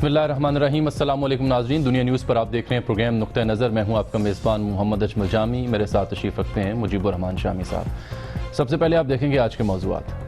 بسم اللہ الرحمن الرحیم۔ السلام علیکم ناظرین، دنیا نیوز پر آپ دیکھ رہے ہیں پروگرام نقطہ نظر۔ میں ہوں آپ کا میزبان محمد اجمل جامی، میرے ساتھ تشریف رکھتے ہیں مجیب الرحمان شامی صاحب۔ سب سے پہلے آپ دیکھیں گے آج کے موضوعات۔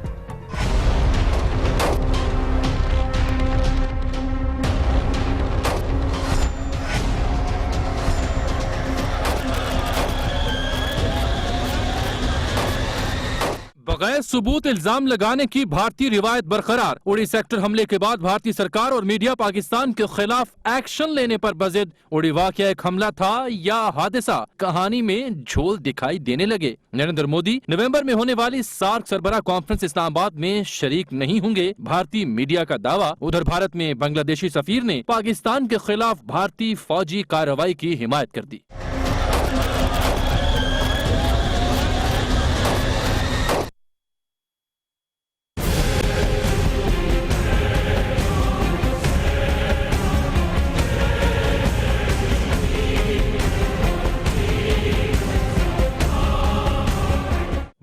بغیر ثبوت الزام لگانے کی بھارتی روایت برقرار۔ اڑی سیکٹر حملے کے بعد بھارتی سرکار اور میڈیا پاکستان کے خلاف ایکشن لینے پر بضد۔ اڑی واقعہ ایک حملہ تھا یا حادثہ؟ کہانی میں جھول دکھائی دینے لگے۔ نریندر مودی نومبر میں ہونے والی سارک سربراہ کانفرنس اسلام آباد میں شریک نہیں ہوں گے، بھارتی میڈیا کا دعویٰ۔ ادھر بھارت میں بنگلہ دیشی سفیر نے پاکستان کے خلاف بھارتی فوجی کارروائی کی حمایت کر دی۔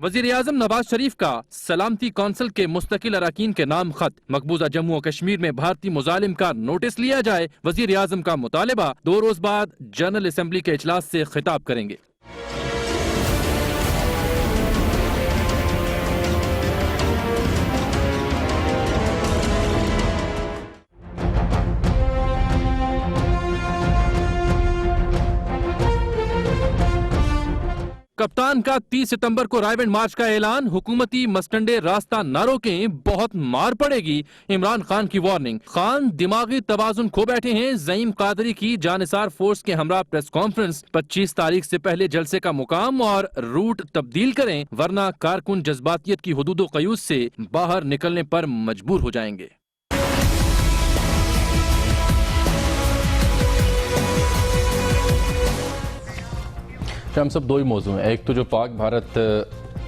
وزیر اعظم نواز شریف کا سلامتی کونسل کے مستقل اراکین کے نام خط۔ مقبوضہ جموں و کشمیر میں بھارتی مظالم کا نوٹس لیا جائے، وزیر اعظم کا مطالبہ۔ 2 روز بعد جنرل اسمبلی کے اجلاس سے خطاب کریں گے۔ کپتان کا 30 ستمبر کو رائے ونڈ مارچ کا اعلان۔ حکومتی مسٹنڈے راستہ نہ روکیں، بہت مار پڑے گی۔ عمران خان کی وارننگ۔ خان دماغی توازن کھو بیٹھے ہیں۔ زعیم قادری کی جانثار فورس کے ہمراہ پریس کانفرنس۔ 25 تاریخ سے پہلے جلسے کا مقام اور روٹ تبدیل کریں، ورنہ کارکن جذباتیت کی حدود و قیود سے باہر نکلنے پر مجبور ہو جائیں گے۔ ہم سب 2 ہی موضوع ہیں، ایک تو جو پاک بھارت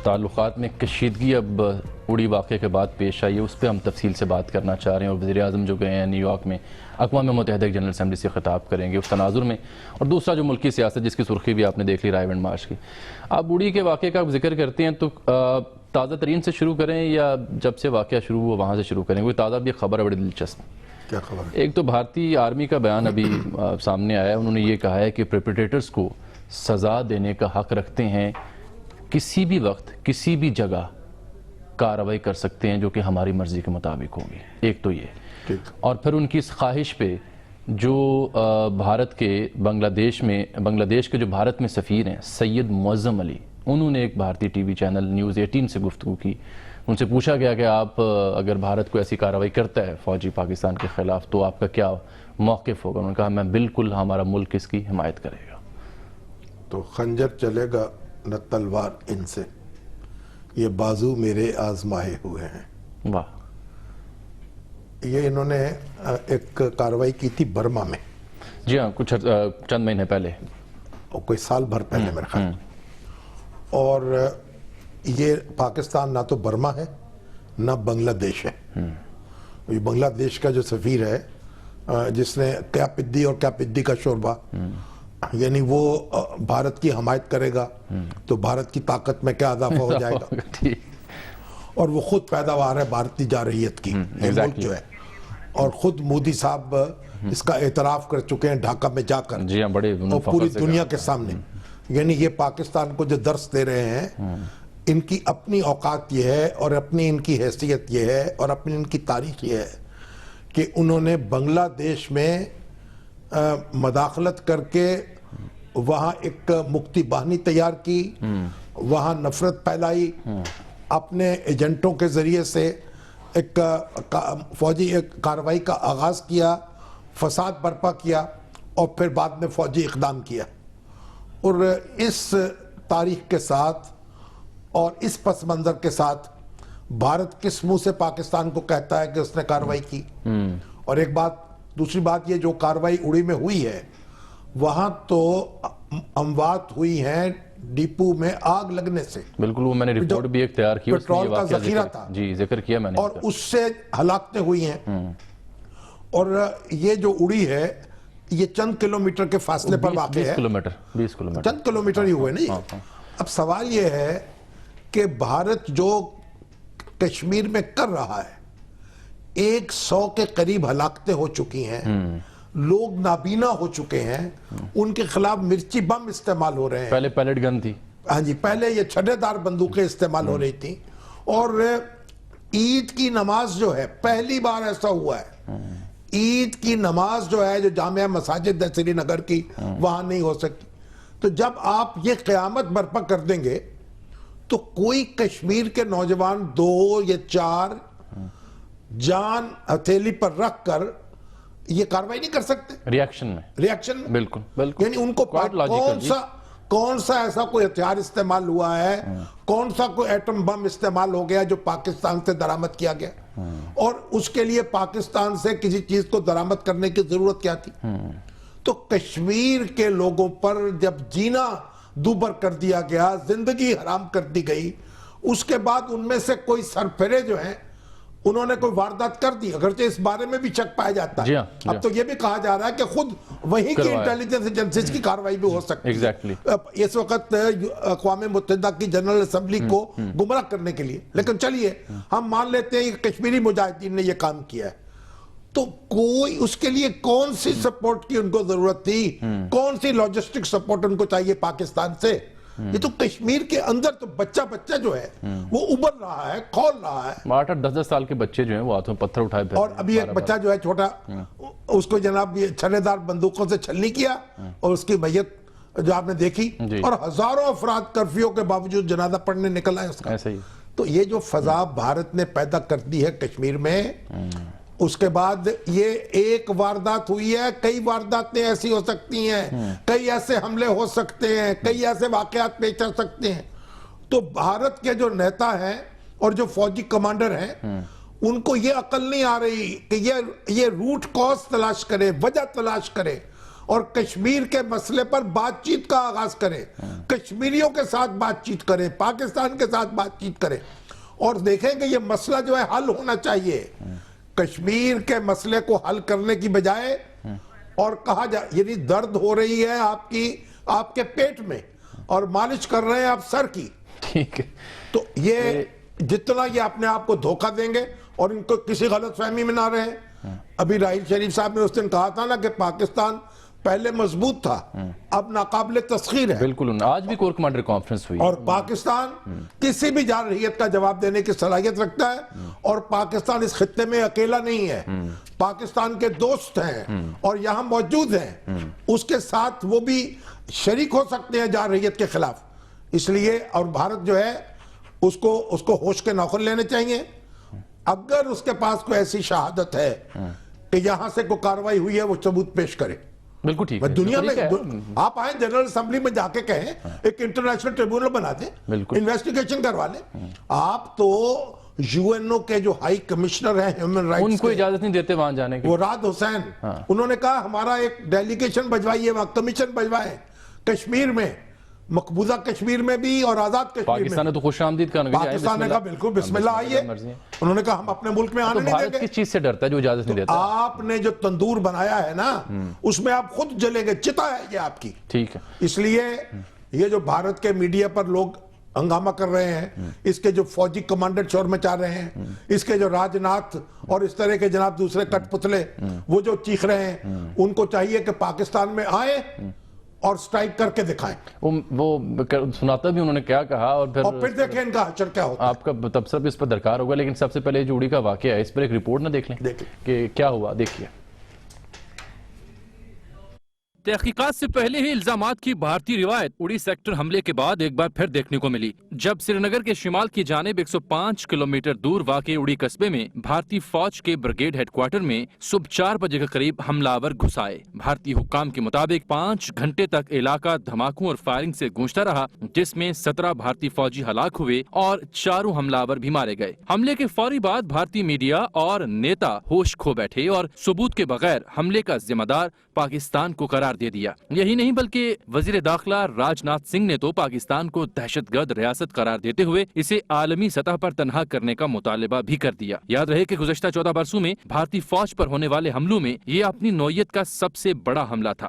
تعلقات میں کشیدگی اب اڑی واقعے کے بعد پیش آئی ہے، اس پہ ہم تفصیل سے بات کرنا چاہ رہے ہیں، اور وزیر اعظم جو گئے ہیں نیو یارک میں اقوام متحدہ کی جنرل اسمبلی سے خطاب کریں گے اس تناظر میں، اور دوسرا جو ملکی سیاست جس کی سرخی بھی آپ نے دیکھ لی رائے ونڈ مارچ کی۔ آپ اڑی کے واقعے کا ذکر کرتے ہیں تو تازہ ترین سے شروع کریں یا جب سے واقعہ شروع ہوا وہاں سے شروع کریں؟ کوئی تازہ بھی خبر ہے بڑی دلچسپ۔ کیا خبر ہے؟ ایک تو بھارتی آرمی کا بیان ابھی سامنے آیا ہے، انہوں نے یہ کہا ہے کہ پرپیٹریٹرز کو سزا دینے کا حق رکھتے ہیں، کسی بھی وقت کسی بھی جگہ کارروائی کر سکتے ہیں جو کہ ہماری مرضی کے مطابق ہوگی۔ ایک تو یہ، اور پھر ان کی اس خواہش پہ جو بھارت کے بنگلہ دیش کے جو بھارت میں سفیر ہیں سید معظم علی، انہوں نے ایک بھارتی ٹی وی چینل نیوز 18 سے گفتگو کی۔ ان سے پوچھا گیا کہ آپ اگر بھارت کو ایسی کارروائی کرتا ہے فوجی پاکستان کے خلاف تو آپ کا کیا موقف ہوگا؟ انہوں نے کہا میں بالکل، ہمارا ملک اس کی حمایت کرے گا۔ تو خنجر چلے گا نہ تلوار ان سے، یہ بازو میرے آزمائے ہوئے ہیں۔ واہ۔ یہ انہوں نے ایک کارروائی کی تھی برما میں، جی ہاں، کچھ چند مہینے پہلے، کوئی سال بھر پہلے میرے خیال، اور یہ پاکستان نہ تو برما ہے نہ بنگلہ دیش ہے۔ یہ بنگلہ دیش کا جو سفیر ہے جس نے کیا پدی اور کیا پدی کا شوربہ، یعنی وہ بھارت کی حمایت کرے گا تو بھارت کی طاقت میں کیا اضافہ ہو جائے گا، اور وہ خود پیداوار ہے بھارتی جارحیت کی یہ ملک جو ہے، اور خود مودی صاحب اس کا اعتراف کر چکے ہیں ڈھاکہ میں جا کر، جی ہاں، بڑے اور پوری دنیا کے سامنے۔ یعنی یہ پاکستان کو جو درس دے رہے ہیں، ان کی اپنی اوقات یہ ہے اور اپنی ان کی حیثیت یہ ہے اور اپنی ان کی تاریخ یہ ہے کہ انہوں نے بنگلہ دیش میں مداخلت کر کے وہاں ایک مکتی باہنی تیار کی، وہاں نفرت پھیلائی، اپنے ایجنٹوں کے ذریعے سے ایک فوجی کارروائی کا آغاز کیا، فساد برپا کیا، اور پھر بعد میں فوجی اقدام کیا۔ اور اس تاریخ کے ساتھ اور اس پس منظر کے ساتھ بھارت کس منہ سے پاکستان کو کہتا ہے کہ اس نے کارروائی کی؟ اور ایک بات، دوسری بات یہ جو کارروائی اڑی میں ہوئی ہے وہاں تو اموات ہوئی ہیں ڈیپو میں آگ لگنے سے۔ بالکل، وہ میں نے رپورٹ بھی ایک تیار کی، پیٹرول کا ذخیرہ تھا، جی ذکر کیا میں نے، اور اس سے ہلاکتیں ہوئی ہیں۔ اور یہ جو اڑی ہے یہ چند کلومیٹر کے فاصلے پر واقع ہے، 20 کلومیٹر، چند کلومیٹر ہی ہوئے نہیں۔ اب سوال یہ ہے کہ بھارت جو کشمیر میں کر رہا ہے 100 کے قریب ہلاکتیں ہو چکی ہیں، لوگ نابینا ہو چکے ہیں، ان کے خلاف مرچی بم استعمال ہو رہے ہیں. پہلے پیلٹ گن تھی. ہاں جی، پہلے یہ چھڑے دار بندوقیں استعمال ہو رہی تھیں. اور عید کی نماز جو ہے، پہلی بار ایسا ہوا ہے، عید کی نماز جو ہے، جو جامعہ مساجد ہے سری نگر کی، وہاں نہیں ہو سکتی. تو جب آپ یہ قیامت برپا کر دیں گے تو کوئی کشمیر کے نوجوان 2 یا 4 جان ہتھیلی پر رکھ کر یہ کاروائی نہیں کر سکتے ریاکشن میں. بالکل بالکل. یعنی ان کو کون سا ایسا کوئی ہتھیار استعمال ہوا ہے، کون سا کوئی ایٹم بم استعمال ہو گیا جو پاکستان سے درآمد کیا گیا، اور اس کے لیے پاکستان سے کسی چیز کو درآمد کرنے کی ضرورت کیا تھی. تو کشمیر کے لوگوں پر جب جینا دوبر کر دیا گیا، زندگی حرام کر دی گئی، اس کے بعد ان میں سے کوئی سرپھرے جو ہیں انہوں نے کوئی واردات کر دی، اگرچہ اس بارے میں بھی شک پایا جاتا ہے. اب تو یہ بھی کہا جا رہا ہے کہ خود وہیں کی انٹیلیجنس ایجنسیز کی کاروائی بھی ہو سکتی ہے اس وقت اقوام متحدہ کی جنرل اسمبلی کو گمراہ کرنے کے لیے. لیکن چلیے ہم مان لیتے ہیں کہ کشمیری مجاہدین نے یہ کام کیا ہے، تو کوئی اس کے لیے کون سی سپورٹ کی ان کو ضرورت تھی، کون سی لاجسٹک سپورٹ ان کو چاہیے پاکستان سے. یہ تو کشمیر کے اندر تو بچہ جو ہے وہ ابھر رہا ہے، کھول رہا ہے. 8-10 سال کے بچے جو ہیں وہ ہاتھوں پتھر اٹھائے پھر، اور ابھی ایک بچہ جو ہے چھوٹا، اس کو جناب یہ چھلے دار بندوقوں سے چھلنی کیا اور اس کی میت جو آپ نے دیکھی، اور ہزاروں افراد کرفیو کے باوجود جنازہ پڑھنے نکل آئے اس کا. تو یہ جو فضا بھارت نے پیدا کر دی ہے کشمیر میں، اس کے بعد یہ ایک واردات ہوئی ہے، کئی وارداتیں ایسی ہو سکتی ہیں، کئی ایسے حملے ہو سکتے ہیں، کئی ایسے واقعات پیش آ سکتے ہیں. تو بھارت کے جو نیتا ہیں اور جو فوجی کمانڈر ہیں، ان کو یہ عقل نہیں آ رہی کہ یہ روٹ کاز تلاش کرے، وجہ تلاش کرے اور کشمیر کے مسئلے پر بات چیت کا آغاز کرے، کشمیریوں کے ساتھ بات چیت کرے، پاکستان کے ساتھ بات چیت کرے، اور دیکھیں کہ یہ مسئلہ جو ہے حل ہونا چاہیے. کشمیر کے مسئلے کو حل کرنے کی بجائے اور کہا جائے یعنی درد ہو رہی ہے آپ کے پیٹ میں اور مالش کر رہے ہیں آپ سر کی. ٹھیک ہے. تو یہ جتنا یہ اپنے آپ کو دھوکہ دیں گے اور ان کو کسی غلط فہمی میں نہ رہے. ابھی راحیل شریف صاحب نے اس دن کہا تھا نا کہ پاکستان پہلے مضبوط تھا، اب ناقابل تسخیر ہے. بالکل. آج بھی کور کمانڈر کانفرنس ہوئی اور پاکستان کسی بھی جارحیت کا جواب دینے کی صلاحیت رکھتا ہے، اور پاکستان اس خطے میں اکیلا نہیں ہے. پاکستان کے دوست ہیں اور یہاں موجود ہیں، اس کے ساتھ وہ بھی شریک ہو سکتے ہیں جارحیت کے خلاف. اس لیے اور بھارت جو ہے اس کو ہوش کے ناخن لینے چاہیے. اگر اس کے پاس کوئی ایسی شہادت ہے کہ یہاں سے کوئی کاروائی ہوئی ہے، وہ ثبوت پیش کرے. بالکل ٹھیک ہے. دنیا میں آپ آئیں جنرل اسمبلی میں جا کے کہیں ایک انٹرنیشنل ٹریبونل بنا دیں، انویسٹیگیشن کروا لیں. آپ تو یو این او کے جو ہائی کمشنر ہیں ہیومن رائٹس، ان کو اجازت نہیں دیتے وہاں جانے کی. وہ راد حسین، انہوں نے کہا ہمارا ایک ڈیلیگیشن بھجوائیے، وہاں کمیشن بھجوائے کشمیر میں، مقبوضہ کشمیر میں بھی اور آزاد کشمیر میں. پاکستان نے تو خوش آمدید کہا، پاکستان نے کہا بالکل بسم اللہ آئیے. انہوں نے کہا ہم اپنے ملک میں آنے نہیں دیں گے. بھارت کس چیز سے ڈرتا ہے جو اجازت نہیں دیتا؟ آپ نے جو تندور بنایا ہے نا، اس میں آپ خود جلیں گے، چتا ہے یہ آپ کی. ٹھیک ہے. اس لیے یہ جو بھارت کے میڈیا پر لوگ ہنگامہ کر رہے ہیں، اس کے جو فوجی کمانڈر شور مچا رہے ہیں، اس کے جو راج ناتھ اور اس طرح کے جناب دوسرے کٹ پتلے وہ جو چیخ رہے ہیں، ان کو چاہیے کہ پاکستان میں آئیں اور سٹرائک کر کے دکھائیں. وہ سناتا بھی انہوں نے کیا کہا، اور پھر دیکھیں ان کا حشر کیا ہوتا ہے. آپ کا تبصرہ بھی اس پر درکار ہوگا، لیکن سب سے پہلے جو اڑی کا واقعہ ہے اس پر ایک رپورٹ نہ دیکھ لیں کہ کیا ہوا. دیکھیے. تحقیقات سے پہلے ہی الزامات کی بھارتی روایت اڑی سیکٹر حملے کے بعد ایک بار پھر دیکھنے کو ملی، جب سری نگر کے شمال کی جانب 105 کلومیٹر دور واقع اڑی قصبے میں بھارتی فوج کے بریگیڈ ہیڈ کوارٹر میں صبح 4 بجے کے قریب حملہ آور گھس آئے. بھارتی حکام کے مطابق 5 گھنٹے تک علاقہ دھماکوں اور فائرنگ سے گونجتا رہا، جس میں 17 بھارتی فوجی ہلاک ہوئے اور 4 حملہ آور بھی مارے گئے. حملے کے فوری بعد بھارتی میڈیا اور نیتا ہوش کھو بیٹھے اور ثبوت کے بغیر حملے کا ذمہ دار پاکستان کو قرار دے دیا. یہی نہیں بلکہ وزیر داخلہ راج ناتھ سنگھ نے تو پاکستان کو دہشت گرد ریاست قرار دیتے ہوئے اسے عالمی سطح پر تنہا کرنے کا مطالبہ بھی کر دیا. یاد رہے کہ گزشتہ 14 برسوں میں بھارتی فوج پر ہونے والے حملوں میں یہ اپنی نوعیت کا سب سے بڑا حملہ تھا.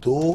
2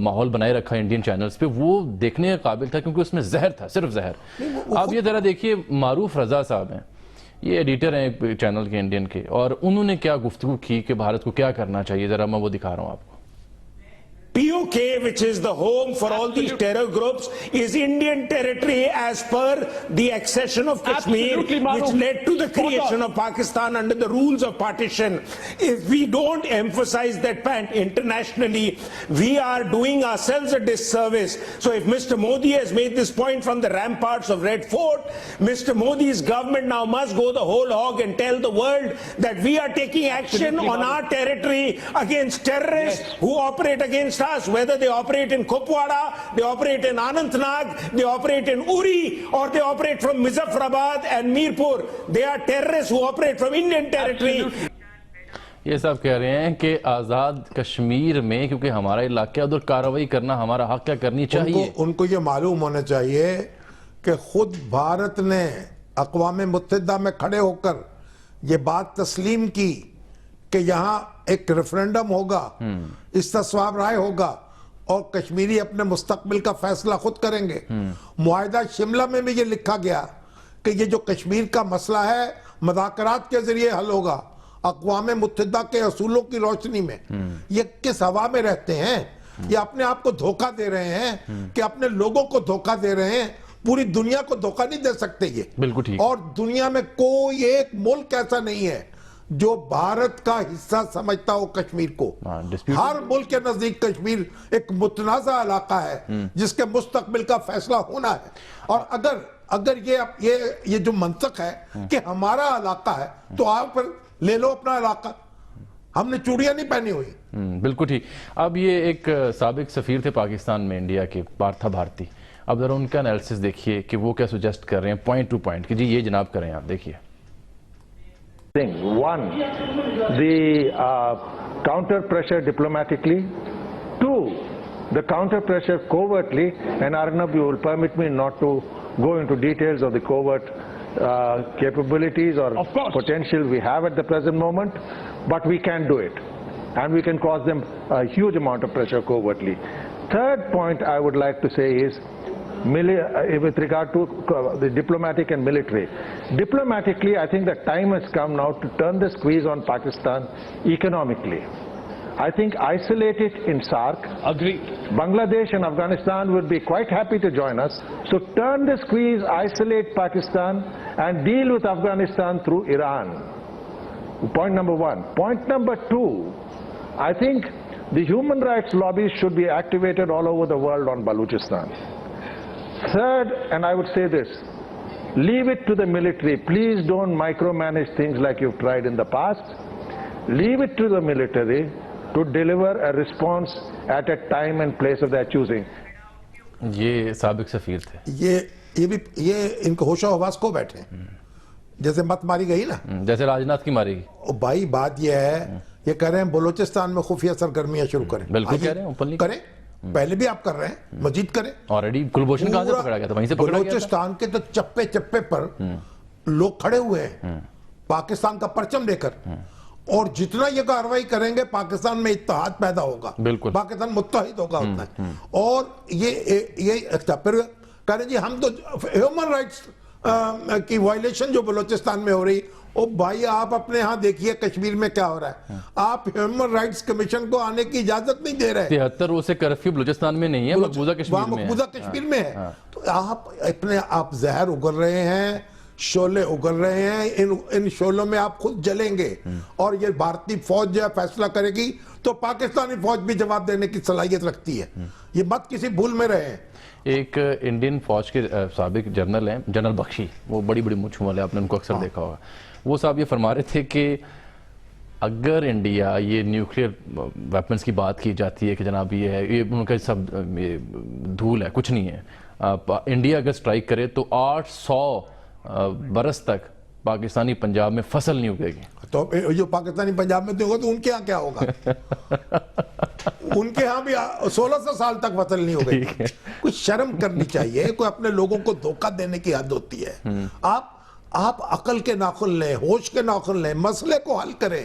ماحول بنائے رکھا انڈین چینلز پہ، وہ دیکھنے کے قابل تھا کیونکہ اس میں زہر تھا، صرف زہر۔ آپ یہ ذرا دیکھیے، معروف رضا صاحب ہیں، یہ ایڈیٹر ہیں ایک چینل کے انڈین کے، اور انہوں نے کیا گفتگو کی کہ بھارت کو کیا کرنا چاہیے، ذرا میں وہ دکھا رہا ہوں آپ کو۔ POK, which is the home for all these terror groups, is Indian territory as per the accession of Kashmir, which led to the creation of Pakistan under the rules of partition. If we don't emphasize that point internationally, we are doing ourselves a disservice. So if Mr. Modi has made this point from the ramparts of Red Fort, Mr. Modi's government now must go the whole hog and tell the world that we are taking action on our territory against terrorists who operate against us, whether they operate in Kupwara, they operate in Anantnag, they operate in Uri, or they operate from Muzaffarabad and Mirpur. They are terrorists who operate from Indian territory. یہ صاحب کہہ رہے ہیں کہ آزاد کشمیر میں کیونکہ ہمارا علاقہ ادھر کارروائی کرنا ہمارا حق، کیا کرنی چاہیے؟ ان کو یہ معلوم ہونا چاہیے کہ خود بھارت نے اقوام متحدہ میں کھڑے ہو کر یہ بات تسلیم کی کہ یہاں ایک ریفرینڈم ہوگا، استصواب رائے ہوگا اور کشمیری اپنے مستقبل کا فیصلہ خود کریں گے۔ معاہدہ شملہ میں بھی یہ لکھا گیا کہ یہ جو کشمیر کا مسئلہ ہے مذاکرات کے ذریعے حل ہوگا، اقوام متحدہ کے اصولوں کی روشنی میں۔ یہ کس ہوا میں رہتے ہیں؟ یہ اپنے آپ کو دھوکہ دے رہے ہیں کہ اپنے لوگوں کو دھوکہ دے رہے ہیں، پوری دنیا کو دھوکہ نہیں دے سکتے یہ۔ بالکل ٹھیک۔ اور دنیا میں کوئی ایک ملک ایسا نہیں ہے جو بھارت کا حصہ سمجھتا ہو کشمیر کو۔ ہر ملک کے نزدیک کشمیر ایک متنازع علاقہ ہے جس کے مستقبل کا فیصلہ ہونا ہے۔ اور اگر یہ جو منطق ہے کہ ہمارا علاقہ ہے تو آپ لے لو اپنا علاقہ، ہم نے چوڑیاں نہیں پہنی ہوئی۔ بالکل ٹھیک۔ اب یہ ایک سابق سفیر تھے پاکستان میں انڈیا کے، پارتھا بھارتی، اب ذرا ان کا انالیسس دیکھیے کہ وہ کیا سجیسٹ کر رہے ہیں پوائنٹ ٹو پوائنٹ کہ جی یہ جناب کریں، آپ دیکھیے۔ One, the counter pressure diplomatically. Two, the counter pressure covertly, and Arnab, you will permit me not to go into details of the covert capabilities or potential we have at the present moment, but we can do it, and we can cause them a huge amount of pressure covertly. Third point I would like to say is with regard to the diplomatic and military. Diplomatically, I think the time has come now to turn the squeeze on Pakistan economically. I think isolate it in SAARC. Agreed. Bangladesh and Afghanistan would be quite happy to join us. So turn the squeeze, isolate Pakistan, and deal with Afghanistan through Iran. Point number one. Point number two, I think the human rights lobbies should be activated all over the world on Balochistan. Third, and I would say this, leave it to the military. Please don't micromanage things like you've tried in the past. Leave it to the military to deliver a response at a time and place of their choosing. یہ سابق سفیر تھے، یہ ان کو ہوش و حواس کو بیٹھے جیسے مت ماری گئی نا، جیسے راجناتھ کی مارے گی۔ بھائی بات یہ ہے، یہ کہہ رہے ہیں بلوچستان میں خفیہ سرگرمیاں شروع کریں۔ بالکل کہہ رہے ہیں، اوپنلی کریں، پہلے بھی آپ کر رہے ہیں، مزید کریں۔ آلریڈی کلبھوشن کہاں سے پکڑا گیا تھا؟ وہیں سے پکڑا گیا تھا۔ بلوچستان کے تو چپے چپے پر لوگ کھڑے ہوئے ہیں پاکستان کا پرچم لے کر، اور جتنا یہ کارروائی کریں گے پاکستان میں اتحاد پیدا ہوگا، بالکل پاکستان متحد ہوگا اتنا ہے۔ اور یہ پھر کہہ رہے جی ہم تو ہیومن رائٹس کی وائلیشن جو بلوچستان میں ہو رہی، او بھائی آپ اپنے ہاں دیکھیے کشمیر میں کیا ہو رہا ہے، آپ ہیومن رائٹس کمیشن کو آنے کی اجازت نہیں دے رہے۔ 73 روز سے کرفیو بلوچستان میں نہیں ہے، مقبوضہ کشمیر میں ہے۔ مقبوضہ کشمیر میں ہے۔ تو آپ زہر اگل رہے ہیں، شعلے اگل رہے ہیں، ان شعلوں میں آپ خود جلیں گے، اور یہ بھارتی فوج جو ہے فیصلہ کرے گی تو پاکستانی فوج بھی جواب دینے کی صلاحیت رکھتی ہے، یہ مت کسی بھول میں رہے۔ ایک انڈین فوج کے سابق جنرل ہیں، جنرل بخشی، وہ بڑی بڑی مونچھوں والے، آپ نے ان کو اکثر دیکھا ہوگا، وہ صاحب یہ فرما رہے تھے کہ اگر انڈیا یہ نیوکلیئر ویپنز کی بات کی جاتی ہے کہ جناب یہ ہے، یہ ان کا سب دھول ہے، کچھ نہیں ہے، انڈیا اگر سٹرائک کرے تو 800 برس تک پاکستانی پنجاب میں فصل نہیں اگے گی۔ تو جو پاکستانی پنجاب میں ہوگا تو ان کے ہاں کیا ہوگا؟ ان کے ہاں بھی 1600 سال تک فصل نہیں ہوگی۔ کچھ شرم کرنی چاہیے، کوئی اپنے لوگوں کو دھوکہ دینے کی حد ہوتی ہے۔ آپ عقل کے ناخن لیں، ہوش کے ناخن لیں، مسئلے کو حل کریں۔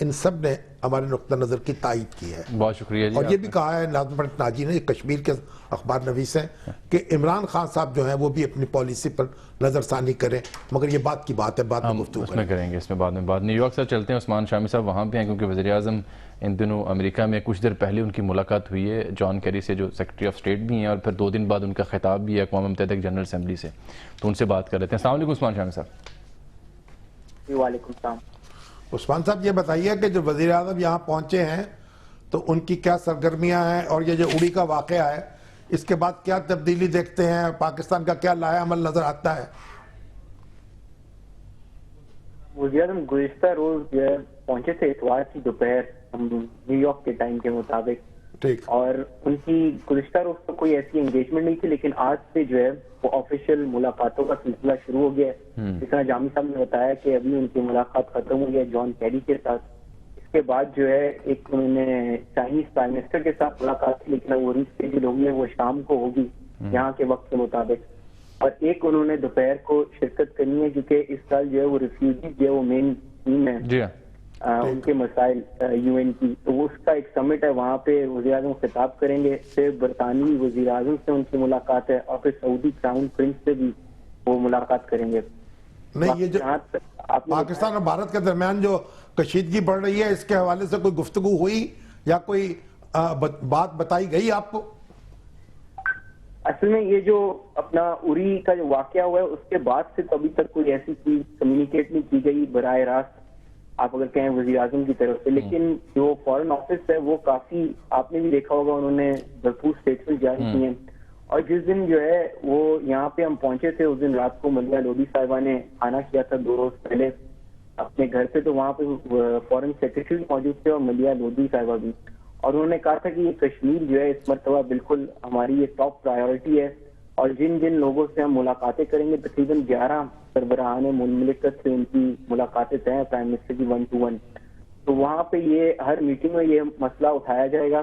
ان سب نے ہمارے نقطہ نظر کی تائید کی ہے. بہت شکریہ جی. اور یہ بھی کہا ہے ناظم پنڈت ناجی نے, کشمیر کے اخبار نویس ہیں, کہ عمران خان صاحب جو ہیں وہ بھی اپنی پالیسی پر نظر ثانی کریں, مگر یہ بات کی بات ہے, بعد میں گفتگو اس میں کریں گے, اس میں بعد میں بات. نیو یارک سے چلتے ہیں, عثمان شامی صاحب وہاں پہ ہیں کیونکہ وزیر اعظم ان دنوں امریکہ میں, کچھ دیر پہلے ان کی ملاقات ہوئی ہے جان کیری سے جو سیکرٹری آف اسٹیٹ بھی ہیں, اور پھر 2 دن بعد ان کا خطاب بھی ہے اقوام متحدہ کی جنرل اسمبلی سے, تو ان سے بات کر لیتے ہیں. السلام علیکم عثمان شامی صاحب. وعلیکم السلام. عثمان صاحب یہ بتائیے کہ جو وزیر اعظم یہاں پہنچے ہیں تو ان کی کیا سرگرمیاں ہیں, اور یہ جو اڑی کا واقعہ ہے اس کے بعد کیا تبدیلی دیکھتے ہیں, پاکستان کا کیا لائحہ عمل نظر آتا ہے؟ وزیر اعظم گزشتہ روز جو ہے پہنچے تھے اتوار کی دوپہر نیو یارک کے ٹائم کے مطابق, ٹھیک, اور ان کی گزشتہ روز تو کوئی ایسی انگیجمنٹ نہیں تھی, لیکن آج سے جو ہے وہ آفیشیل ملاقاتوں کا سلسلہ شروع ہو گیا ہے. جس طرح جامی صاحب نے بتایا کہ ابھی ان کی ملاقات ختم ہوئی ہے جان کیری کے ساتھ. اس کے بعد جو ہے ایک انہوں نے چائنیز پرائم منسٹر کے ساتھ ملاقات کی, لیکن وہ ریسکیجول ہوئی ہے, وہ شام کو ہوگی یہاں کے وقت کے مطابق. اور ایک انہوں نے دوپہر کو شرکت کرنی ہے کیونکہ اس سال جو ہے وہ ریفیوجی جو ہے وہ مین تھیم ہے جی ان کے مسائل یو این کی, تو اس کا ایک سمٹ ہے, وہاں پہ وزیر اعظم خطاب کریں گے. پھر برطانوی وزیر اعظم سے ان کی ملاقات ہے, اور پھر سعودی کراؤن پرنس سے بھی وہ ملاقات کریں گے. نہیں یہ جو پاکستان اور بھارت کے درمیان جو کشیدگی بڑھ رہی ہے اس کے حوالے سے کوئی گفتگو ہوئی یا کوئی بات بتائی گئی آپ کو؟ اصل میں یہ جو اپنا اری کا جو واقعہ ہوا ہے اس کے بعد سے تو ابھی تک کوئی ایسی چیز کمیونیکیٹ نہیں کی گئی براہ راست, آپ اگر کہیں وزیر اعظم کی طرف سے. لیکن جو فارن آفس ہے وہ کافی, آپ نے بھی دیکھا ہوگا, انہوں نے بھرپور اسٹیٹمنٹ جاری کی ہیں. اور جس دن جو ہے وہ یہاں پہ ہم پہنچے تھے اس دن رات کو ملیہ لودھی صاحبہ نے آنا کیا تھا 2 روز پہلے اپنے گھر پہ, تو وہاں پہ فارن سیکرٹری موجود تھے اور ملیہ لودھی صاحبہ بھی, اور انہوں نے کہا تھا کہ یہ کشمیر جو ہے اس مرتبہ بالکل ہماری یہ ٹاپ پرائیورٹی ہے, اور جن جن لوگوں سے ہم ملاقاتیں کریں گے تقریباً 11 سربراہان مملکت سے ان کی ملاقاتیں طے ہیں پرائم منسٹر کی 1 to 1. تو وہاں پہ یہ ہر میٹنگ میں یہ مسئلہ اٹھایا جائے گا,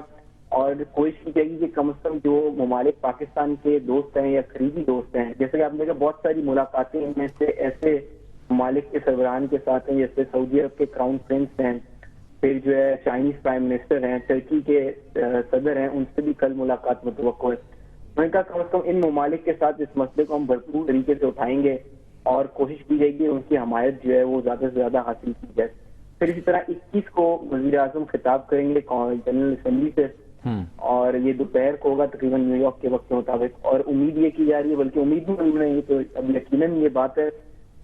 اور کوشش کی جائے گی کہ کم از کم جو ممالک پاکستان کے دوست ہیں یا قریبی دوست ہیں, جیسے کہ آپ نے کہا بہت ساری ملاقاتیں ان میں سے ایسے ممالک کے سربراہان کے ساتھ ہیں جیسے سعودی عرب کے کراؤن پرنس ہیں, پھر جو ہے چائنیز پرائم منسٹر ہیں, ترکی کے صدر ہیں, ان سے بھی کل ملاقات متوقع ہے. میں نے کہا کم از کم ان ممالک کے ساتھ اس مسئلے کو ہم بھرپور طریقے سے اٹھائیں گے اور کوشش کی جائے گی ان کی حمایت جو ہے وہ زیادہ سے زیادہ حاصل کی جائے. پھر اسی طرح 21 کو وزیر اعظم خطاب کریں گے جنرل اسمبلی سے, اور یہ دوپہر کو ہوگا تقریباً نیو یارک کے وقت کے مطابق. اور امید یہ کی جا رہی ہے, بلکہ امید نہیں ہے تو اب یقیناً یہ بات ہے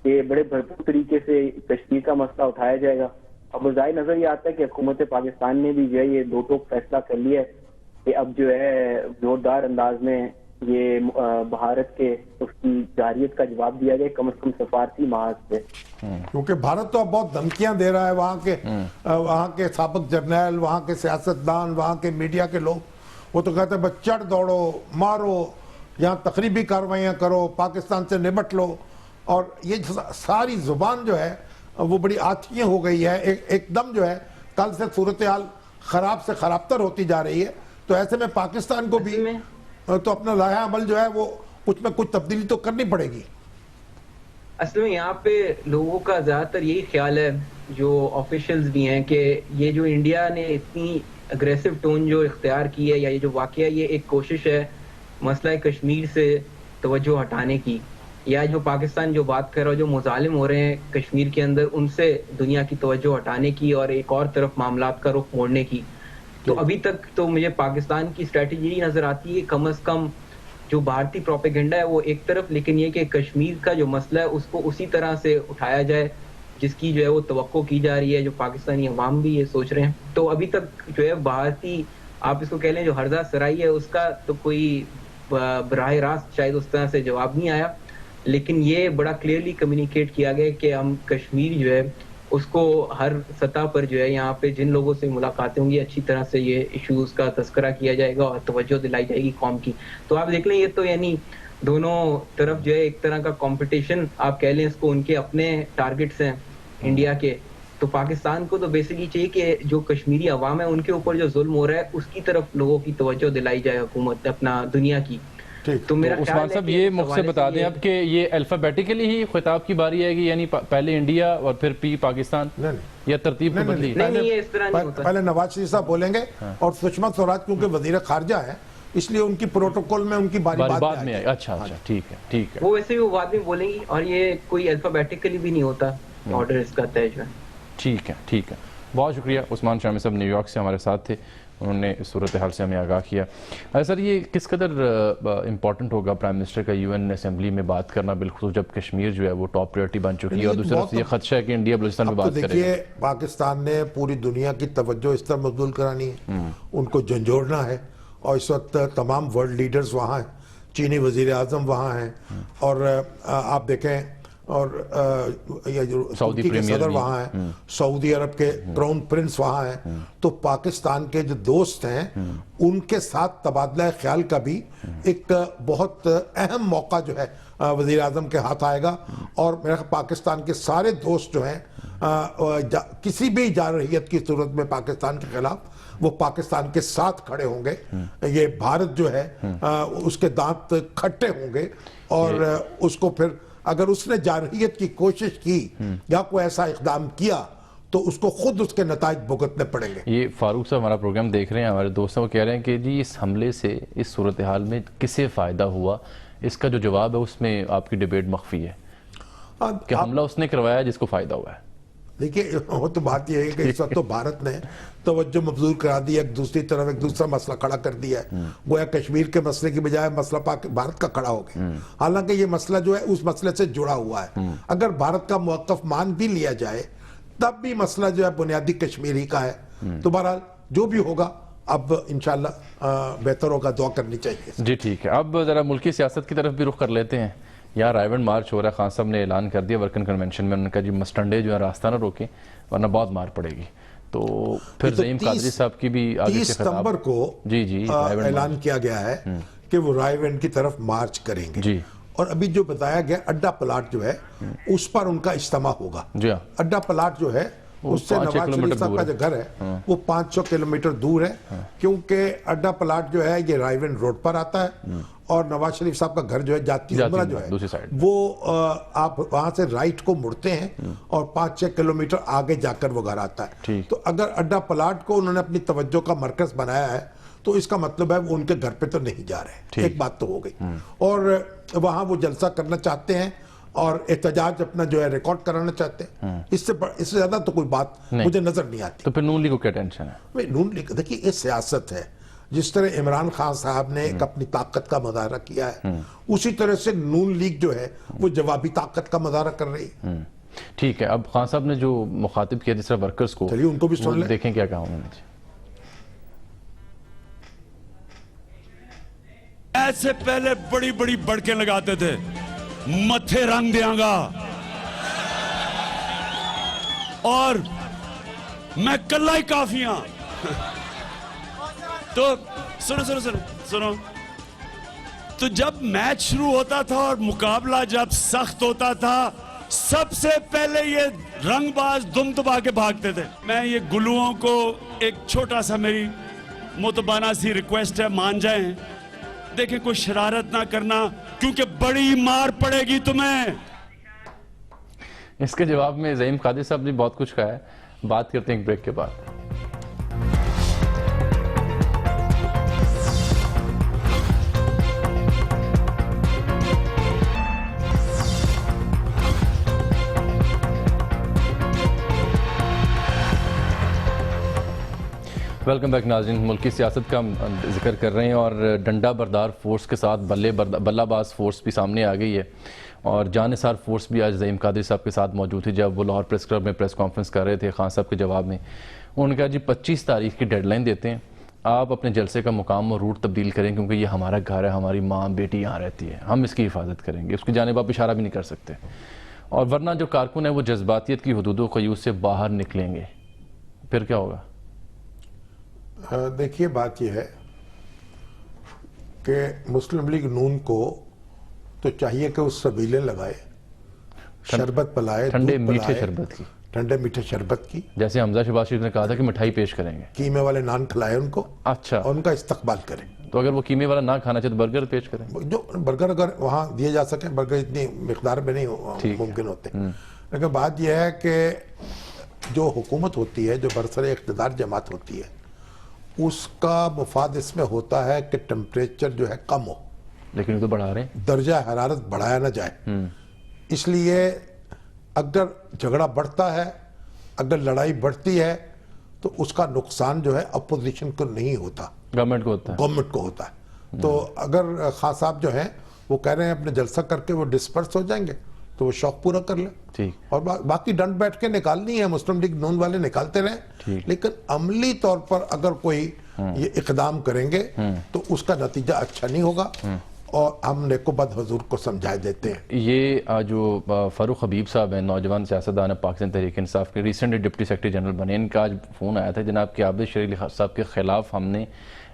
کہ بڑے بھرپور طریقے سے کشمیر کا مسئلہ اٹھایا جائے گا. اب بظاہر نظر یہ آتا ہے کہ حکومت پاکستان نے بھی جو ہے یہ 2 ٹوک فیصلہ کر لیا ہے کہ اب جو ہے زوردار انداز میں یہ بھارت کے اس کی جارحیت کا جواب دیا جائے, کم از کم سفارتی محاذ سے, کیونکہ بھارت تو اب بہت دھمکیاں دے رہا ہے. وہاں کے سابق جرنیل, وہاں کے سیاستدان, وہاں کے میڈیا کے لوگ, وہ تو کہتے ہیں بس چڑھ دوڑو, مارو, یہاں تقریبی کارروائیاں کرو, پاکستان سے نمٹ لو. اور یہ ساری زبان جو ہے وہ بڑی آتھیاں ہو گئی ہے, ایک دم جو ہے کل سے صورتحال خراب سے خرابتر ہوتی جا رہی ہے. تو ایسے میں پاکستان کو بھی تو اپنا لائحہ عمل جو ہے وہ کچھ میں کچھ تبدیلی تو کرنی پڑے گی. اصل میں یہاں پہ لوگوں کا زیادہ تر یہی خیال ہے, جو آفیشلز بھی ہیں, کہ یہ جو انڈیا نے اتنی اگریسو ٹون جو اختیار کی ہے, یا یہ جو واقعہ, یہ ایک کوشش ہے مسئلہ کشمیر سے توجہ ہٹانے کی, یا جو پاکستان جو بات کر رہا ہے, جو مظالم ہو رہے ہیں کشمیر کے اندر, ان سے دنیا کی توجہ ہٹانے کی اور ایک اور طرف معاملات کا رخ موڑنے کی. تو ابھی تک تو مجھے پاکستان کی اسٹریٹجی نظر آتی ہے کم از کم جو بھارتی پروپیگنڈا ہے وہ ایک طرف, لیکن یہ کہ کشمیر کا جو مسئلہ ہے اس کو اسی طرح سے اٹھایا جائے جس کی جو ہے وہ توقع کی جا رہی ہے, جو پاکستانی عوام بھی یہ سوچ رہے ہیں. تو ابھی تک جو ہے بھارتی, آپ اس کو کہہ لیں جو ہرزہ سرائی ہے, اس کا تو کوئی براہ راست شاید اس طرح سے جواب نہیں آیا, لیکن یہ بڑا کلیئرلی کمیونیکیٹ کیا گیا کہ ہم کشمیر جو ہے اس کو ہر سطح پر جو ہے یہاں پہ جن لوگوں سے ملاقاتیں ہوں گی اچھی طرح سے یہ ایشوز کا تذکرہ کیا جائے گا اور توجہ دلائی جائے گی قوم کی. تو آپ دیکھ لیں یہ تو یعنی دونوں طرف جو ہے ایک طرح کا کمپٹیشن آپ کہہ لیں اس کو, ان کے اپنے ٹارگٹس ہیں انڈیا کے. تو پاکستان کو تو بیسکلی چاہیے کہ جو کشمیری عوام ہے ان کے اوپر جو ظلم ہو رہا ہے اس کی طرف لوگوں کی توجہ دلائی جائے حکومت اپنا دنیا کی. ٹھیک تو میرا عثمان صاحب یہ مجھ سے بتا دیں اب کہ یہ الفابیٹیکلی ہی خطاب کی باری ہے کہ یعنی پہلے انڈیا اور پھر پی پاکستان یا ترتیب کو بدلی؟ نہیں یہ اس طرح نہیں ہوتا. پہلے نواز شریف صاحب بولیں گے اور سشما سوراج کیونکہ وزیر خارجہ ہے اس لیے ان کی پروٹوکول میں ان کی باری بعد میں آئی. اچھا ٹھیک ہے وہ ویسے بھی بعد میں بولیں گی اور یہ کوئی الفابیٹیکلی بھی نہیں ہوتا آرڈر اس کا طے جو ہے. ٹھیک ہے. بہت شکریہ عثمان شامی صاحب نیو یارک سے ہمارے ساتھ تھے, انہوں نے اس صورتحال سے ہمیں آگاہ کیا. سر یہ کس قدر امپورٹنٹ ہوگا پرائم منسٹر کا یو این اسمبلی میں بات کرنا, بالخصوص جب کشمیر جو ہے وہ ٹاپ پریورٹی بن چکی ہے اور دوسری طرف یہ خدشہ ہے کہ انڈیا بلوچستان میں بات کرے گا. دیکھیے پاکستان نے پوری دنیا کی توجہ اس طرح مبذول کرانی ہے, ان کو جھنجھوڑنا ہے, اور اس وقت تمام ورلڈ لیڈرز وہاں ہیں, چینی وزیر اعظم وہاں ہیں, اور آپ دیکھیں اور ترکی کے صدر وہاں ہیں, سعودی عرب کے کراؤن پرنس وہاں ہیں. تو پاکستان کے جو دوست ہیں ان کے ساتھ تبادلہ خیال کا بھی ایک بہت اہم موقع جو ہے وزیر اعظم کے ہاتھ آئے گا. اور میرا پاکستان کے سارے دوست جو ہیں کسی بھی جارحیت کی صورت میں پاکستان کے خلاف وہ پاکستان کے ساتھ کھڑے ہوں گے. یہ بھارت جو ہے اس کے دانت کھٹے ہوں گے, اور اس کو پھر اگر اس نے جارحیت کی کوشش کی یا کوئی ایسا اقدام کیا تو اس کو خود اس کے نتائج بھگتنے پڑیں گے. یہ فاروق صاحب ہمارا پروگرام دیکھ رہے ہیں, ہمارے دوستوں کو کہہ رہے ہیں کہ جی اس حملے سے اس صورتحال میں کسے فائدہ ہوا, اس کا جو جواب ہے اس میں آپ کی ڈیبیٹ مخفی ہے کہ حملہ اس نے کروایا جس کو فائدہ ہوا ہے. دیکھیے وہ تو بات یہ ہے کہ اس وقت تو بھارت نے توجہ مبذول کرا دی, ایک دوسری طرف ایک دوسرا مسئلہ کھڑا کر دیا ہے. گویا کشمیر کے مسئلے کی بجائے مسئلہ بھارت کا کھڑا ہو گیا, حالانکہ یہ مسئلہ جو ہے اس مسئلے سے جڑا ہوا ہے. اگر بھارت کا موقف مان بھی لیا جائے تب بھی مسئلہ جو ہے بنیادی کشمیر ہی کا ہے. تو بہرحال جو بھی ہوگا اب انشاءاللہ بہتر ہوگا, دعا کرنی چاہیے. جی ٹھیک ہے, اب ذرا ملکی سیاست کی طرف بھی رخ کر لیتے ہیں. یہاں رائے ونڈ مارچ ہو رہا ہے, خان صاحب نے اعلان کر دیا ورکن کنونشن میں, انہوں نے کہا جی مسٹنڈے جو ہے راستہ نہ روکیں ورنہ بہت مار پڑے گی. تو پھر زعیم قادری صاحب کی بھی آگے سے 30 ستمبر کو اعلان کیا گیا ہے کہ وہ رائے ونڈ کی طرف مارچ کریں گے. جی, اور ابھی جو بتایا گیا اڈا پلاٹ جو ہے اس پر ان کا اجتماع ہوگا. جی ہاں, اڈا پلاٹ جو ہے اس سے نواز شریف صاحب کا جو گھر ہے وہ 500 کلومیٹر دور ہے, کیونکہ اڈا پلاٹ جو ہے یہ رائے ونڈ روڈ پر آتا ہے, اور نواز شریف صاحب کا گھر جو ہے جاتی عمرہ جو ہے وہ آپ وہاں سے رائٹ کو مڑتے ہیں اور 5-6 کلومیٹر آگے جا کر وہ گھر آتا ہے. تو اگر اڈا پلاٹ کو انہوں نے اپنی توجہ کا مرکز بنایا ہے تو اس کا مطلب ہے وہ ان کے گھر پہ تو نہیں جا رہے. ایک بات تو ہو گئی, اور وہاں وہ جلسہ کرنا چاہتے ہیں اور احتجاج اپنا جو ہے ریکارڈ کرانا چاہتے ہیں. اس سے زیادہ تو کوئی بات مجھے نظر نہیں آتی. تو پھر نون لیگ کو کیا ٹینشن ہے؟ نون لیگ دیکھیے یہ سیاست ہے. جس طرح عمران خان صاحب نے ایک اپنی طاقت کا مظاہرہ کیا ہے, اسی طرح سے نون لیگ جو ہے وہ جوابی طاقت کا مظاہرہ کر رہی ہے. ٹھیک ہے, اب خان صاحب نے جو مخاطب کیا جس طرح ورکرز کو, چلیے ان کو بھی سن لیں, دیکھیں کیا کہا انہوں نے. ایسے پہلے بڑی بڑی بڑکیں لگاتے تھے, متھے رنگ دیاں گا, اور میں کلہ ہی کافی ہاں. تو سنو, تو جب میچ شروع ہوتا تھا اور مقابلہ جب سخت ہوتا تھا, سب سے پہلے یہ رنگ باز دم دبا کے بھاگتے تھے. میں یہ گلوؤں کو ایک چھوٹا سا میری متبانہ سی ریکویسٹ ہے, مان جائیں. دیکھیں کوئی شرارت نہ کرنا کیونکہ بڑی مار پڑے گی تمہیں. اس کے جواب میں زعیم قادری صاحب نے بہت کچھ کہا ہے. بات کرتے ہیں ایک بریک کے بعد. ویلکم بیک ناظرین, ملکی سیاست کا ذکر کر رہے ہیں اور ڈنڈا بردار فورس کے ساتھ بلہ باز فورس بھی سامنے آ گئی ہے, اور جانثار فورس بھی آج زعیم قادری صاحب کے ساتھ موجود تھی. جب وہ لاہور پریس کلب میں پریس کانفرنس کر رہے تھے خان صاحب کے جواب میں, انہوں نے کہا جی 25 تاریخ کی ڈیڈ لائن دیتے ہیں, آپ اپنے جلسے کا مقام اور روٹ تبدیل کریں کیونکہ یہ ہمارا گھر ہے, ہماری ماں بیٹی یہاں رہتی ہے, ہم اس کی حفاظت کریں گے, اس کی جانب آپ اشارہ بھی نہیں کر سکتے, اور ورنہ جو کارکن ہے وہ جذباتیت کی حدود و قیود سے باہر نکلیں گے. پھر کیا ہوگا؟ دیکھیے بات یہ ہے کہ مسلم لیگ نون کو تو چاہیے کہ اس سبیلیں لگائے, شربت پلائے, ٹھنڈے میٹھے شربت کی, ٹھنڈے میٹھے شربت کی, جیسے حمزہ شہباز شریف نے کہا تھا کہ مٹھائی پیش کریں گے. قیمے والے نان کھلائے ان کو, اچھا, اور ان کا استقبال کریں. تو اگر وہ قیمے والا نہ کھانا چاہے تو برگر پیش کریں. جو برگر اگر وہاں دیے جا سکیں, برگر اتنی مقدار میں نہیں ممکن ہوتے, لیکن بات یہ ہے کہ جو حکومت ہوتی ہے, جو برسر اقتدار جماعت ہوتی ہے, اس کا مفاد اس میں ہوتا ہے کہ ٹمپریچر جو ہے کم ہو, لیکن تو بڑھا رہے ہیں, درجہ حرارت بڑھایا نہ جائے. اس لیے اگر جھگڑا بڑھتا ہے, اگر لڑائی بڑھتی ہے, تو اس کا نقصان جو ہے اپوزیشن کو نہیں ہوتا, گورنمنٹ کو ہوتا ہے. گورنمنٹ کو ہوتا ہے. تو اگر خان صاحب جو ہیں وہ کہہ رہے ہیں اپنے جلسہ کر کے وہ ڈسپرس ہو جائیں گے, تو وہ شوق پورا کر لیں. ٹھیک. اور باقی ڈنڈ بیٹھ کے نکالنی ہے, مسلم لیگ نون والے نکالتے رہیں, لیکن عملی طور پر اگر کوئی یہ اقدام کریں گے تو اس کا نتیجہ اچھا نہیں ہوگا, اور ہم نیک و بد حضور کو سمجھا دیتے ہیں. یہ جو فاروق حبیب صاحب ہیں, نوجوان سیاستدان ہیں پاکستان تحریک انصاف کے, ریسنٹلی ڈپٹی سیکرٹری جنرل بنے, ان کا آج فون آیا تھا جناب کہ عابد شریف صاحب کے خلاف ہم نے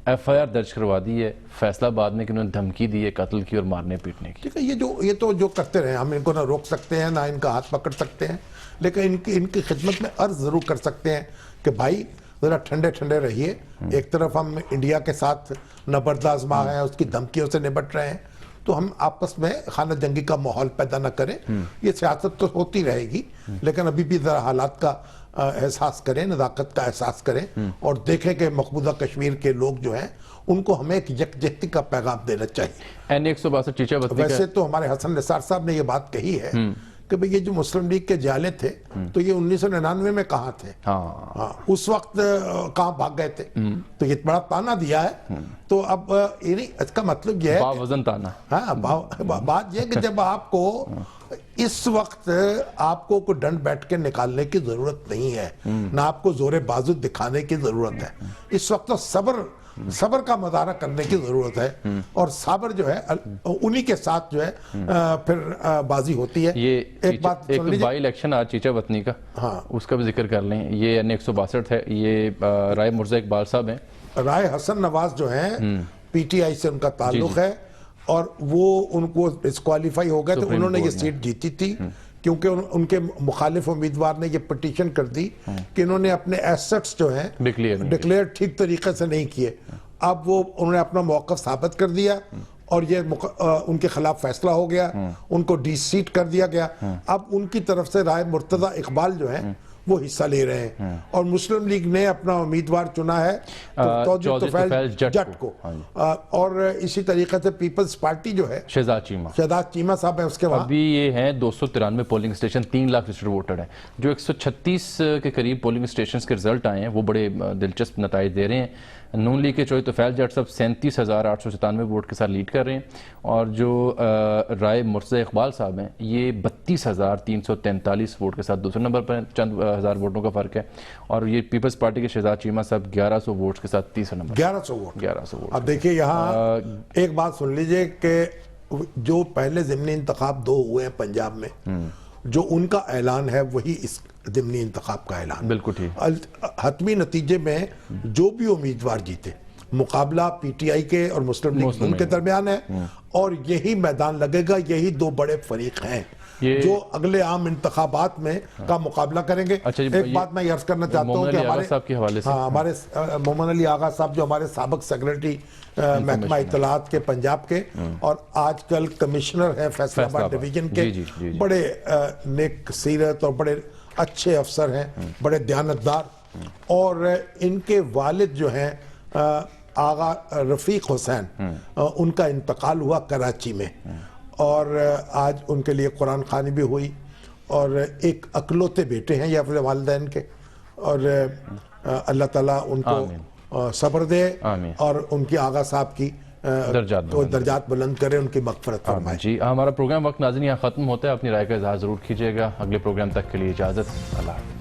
ایف آئی آر درج کروا دی ہے فیصلہ آباد میں کہ انہوں نے دھمکی دی ہے قتل کی اور مارنے پیٹنے کی. ٹھیک ہے, یہ تو جو کرتے رہے, ہم ان کو نہ روک سکتے ہیں نہ ان کا ہاتھ پکڑ سکتے ہیں, لیکن ان کی خدمت میں عرض ضرور کر سکتے ہیں کہ بھائی ذرا ٹھنڈے ٹھنڈے رہیے. ایک طرف ہم انڈیا کے ساتھ نبرد آزما ہیں, اس کی دھمکیوں سے نبٹ رہے ہیں, تو ہم آپس میں خانہ جنگی کا ماحول پیدا نہ کریں. یہ سیاست تو ہوتی رہے گی, لیکن ابھی بھی ذرا حالات کا احساس کریں, نزاکت کا احساس کریں, اور دیکھیں کہ مقبوضہ کشمیر کے لوگ جو ہیں ان کو ہمیں ایک یکجہتی کا پیغام دینا چاہیے. N162 چیچا بتنی ویسے تو ہمارے حسن نثار صاحب نے یہ بات کہی ہے کہ بھئی یہ جو مسلم لیگ کے جالے تھے تو یہ 1999 میں کہاں تھے, اس وقت کہاں بھاگ گئے تھے, تو یہ بڑا تانا دیا ہے. تو اب اس کا مطلب یہ ہے باوزن تانا. ہاں, بات یہ کہ جب آپ کو اس وقت آپ کو کوئی ڈنڈ بیٹھ کے نکالنے کی ضرورت نہیں ہے, نہ آپ کو زور بازو دکھانے کی ضرورت ہے, اس وقت تو صبر کا مظاہرہ کرنے کی ضرورت ہے, اور صبر جو ہے انہی کے ساتھ جو ہے پھر بازی ہوتی ہے. یہ ایک بات سن لیجئے, بائی الیکشن آج چیچا وطنی کا, اس کا بھی ذکر کر لیں. یہ N162 ہے, یہ رائے مرزا اقبال صاحب ہیں. رائے حسن نواز جو ہیں پی ٹی آئی سے ان کا تعلق ہے, اور وہ ان کو ڈسکوالیفائی ہو گئے تو انہوں نے یہ سیٹ جیتی تھی, کیونکہ ان کے مخالف امیدوار نے یہ پٹیشن کر دی کہ انہوں نے اپنے ایسٹس جو ہیں ڈکلیئر ٹھیک طریقے سے نہیں کیے. اب وہ انہوں نے اپنا موقف ثابت کر دیا, اور یہ ان کے خلاف فیصلہ ہو گیا, ان کو ڈی سیٹ کر دیا گیا. اب ان کی طرف سے رائے مرتضی اقبال جو ہیں وہ حصہ لے رہے ہیں, اور مسلم لیگ نے اپنا امیدوار چنا ہے توجہ طفیل جٹ کو, اور اسی طریقے سے پیپلز پارٹی جو ہے شہزاد چیمہ صاحب ہیں اس کے وہاں. ابھی یہ ہیں 293 polling station, 3 lakh registered voter ہیں. جو 136 کے قریب پولنگ اسٹیشنز کے رزلٹ آئے ہیں وہ بڑے دلچسپ نتائج دے رہے ہیں. نون لیگ کے چوہے طفیل جٹ صاحب 37,897 ووٹ کے ساتھ لیڈ کر رہے ہیں, اور جو رائے مرزا اقبال صاحب ہیں یہ 32,343 ووٹ کے ساتھ دوسرے نمبر پر ہیں, چند ہزار ووٹوں کا فرق ہے. اور یہ پیپلز پارٹی کے شہزاد چیمہ صاحب 1100 ووٹس کے ساتھ تیسرے نمبر. 1100 ووٹ. اب ووٹ. دیکھیے یہاں ایک بات سن لیجئے کہ جو پہلے ضمنی انتخاب 2 ہوئے ہیں پنجاب میں, جو ان کا اعلان ہے وہی اس ضمنی انتخاب کا اعلان. بالکل ٹھیک. حتمی نتیجے میں جو بھی امیدوار جیتے, مقابلہ پی ٹی آئی کے اور مسلم لیگ ان کے درمیان ہے, اور یہی میدان لگے گا. یہی 2 بڑے فریق ہیں جو اگلے عام انتخابات میں کا مقابلہ کریں گے. ایک بات میں یہ عرض کرنا چاہتا ہوں کہ ہمارے مومن علی آغا صاحب جو ہمارے سابق سیکرٹری محکمہ اطلاعات کے پنجاب کے, اور آج کل کمشنر ہیں فیصل آباد ڈویژن کے, بڑے نیک سیرت اور بڑے اچھے افسر ہیں, بڑے دیانتدار. اور ان کے والد جو ہیں آغا رفیق حسین, ان کا انتقال ہوا کراچی میں, اور آج ان کے لیے قرآن خوانی بھی ہوئی, اور ایک اکلوتے بیٹے ہیں یہ اپنے والدین کے, اور اللہ تعالیٰ ان کو صبر دے, اور ان کی آغا صاحب کی درجات بلند کرے, ان کی مغفرت فرمائے. جی, ہمارا پروگرام وقت ناظرین یہاں ختم ہوتا ہے. اپنی رائے کا اظہار ضرور کیجیے گا. اگلے پروگرام تک کے لیے اجازت. اللہ حافظ.